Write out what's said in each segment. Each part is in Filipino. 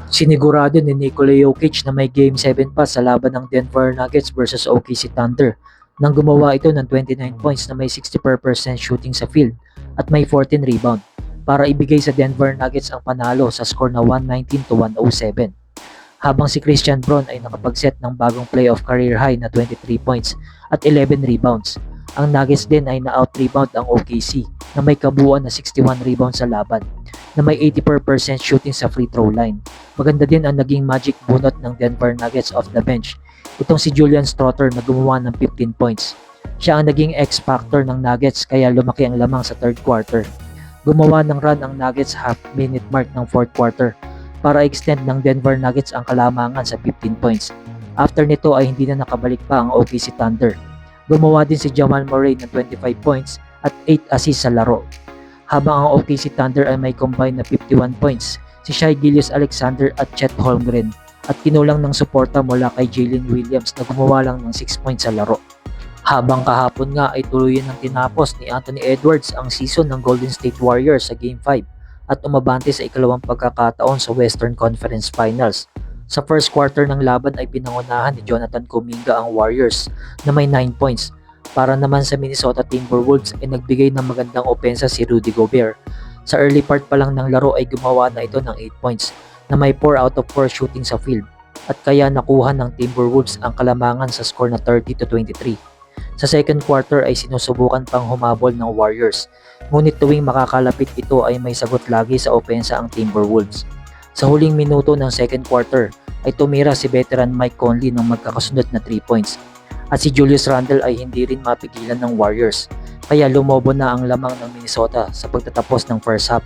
Sinigurado ni Nikola Jokic na may Game 7 pa sa laban ng Denver Nuggets versus OKC Thunder nang gumawa ito ng 29 points na may 64% shooting sa field at may 14 rebound para ibigay sa Denver Nuggets ang panalo sa score na 119-107. Habang si Christian Braun ay nakapag-set ng bagong playoff career high na 23 points at 11 rebounds. Ang Nuggets din ay na-out-rebound ang OKC na may kabuuan na 61 rebounds sa laban na may 84% shooting sa free throw line. Maganda din ang naging magic bunot ng Denver Nuggets off the bench. Itong si Julian Stroughter na gumawa ng 15 points. Siya ang naging X-factor ng Nuggets kaya lumaki ang lamang sa third quarter. Gumawa ng run ang Nuggets half-minute mark ng fourth quarter para extend ng Denver Nuggets ang kalamangan sa 15 points. After nito ay hindi na nakabalik pa ang OKC Thunder. Gumawa din si Jamal Murray ng 25 points at 8 assists sa laro. Habang ang OKC Thunder ay may combined na 51 points, si Shai Gilgeous-Alexander at Chet Holmgren at kinulang ng suporta mula kay Jalen Williams na gumawa lang ng 6 points sa laro. Habang kahapon nga ay tuluyan ng tinapos ni Anthony Edwards ang season ng Golden State Warriors sa Game 5 at umabante sa ikalawang pagkakataon sa Western Conference Finals. Sa first quarter ng laban ay pinangunahan ni Jonathan Kuminga ang Warriors na may 9 points. Para naman sa Minnesota Timberwolves ay nagbigay ng magandang opensa si Rudy Gobert. Sa early part pa lang ng laro ay gumawa na ito ng 8 points na may 4 out of 4 shooting sa field at kaya nakuha ng Timberwolves ang kalamangan sa score na 30-23. Sa second quarter ay sinusubukan pang humabol ng Warriors, ngunit tuwing makakalapit ito ay may sagot lagi sa opensa ang Timberwolves. Sa huling minuto ng second quarter ay tumira si veteran Mike Conley ng magkakasunod na 3 points at si Julius Randle ay hindi rin mapigilan ng Warriors kaya lumobo na ang lamang ng Minnesota sa pagtatapos ng first half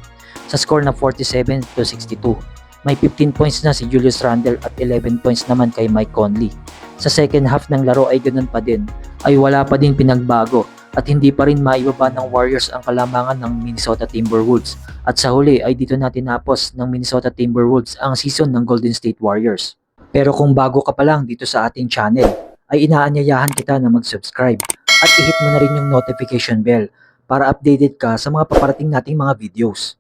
sa score na 47-62. May 15 points na si Julius Randle at 11 points naman kay Mike Conley. Sa second half ng laro ay ganoon pa din, ay wala pa din pinagbago at hindi pa rin maibaba ng Warriors ang kalamangan ng Minnesota Timberwolves. At sa huli ay dito na tinapos ng Minnesota Timberwolves ang season ng Golden State Warriors. Pero kung bago ka pa lang dito sa ating channel, ay inaanyayahan kita na mag-subscribe at i-hit mo na rin yung notification bell para updated ka sa mga paparating nating mga videos.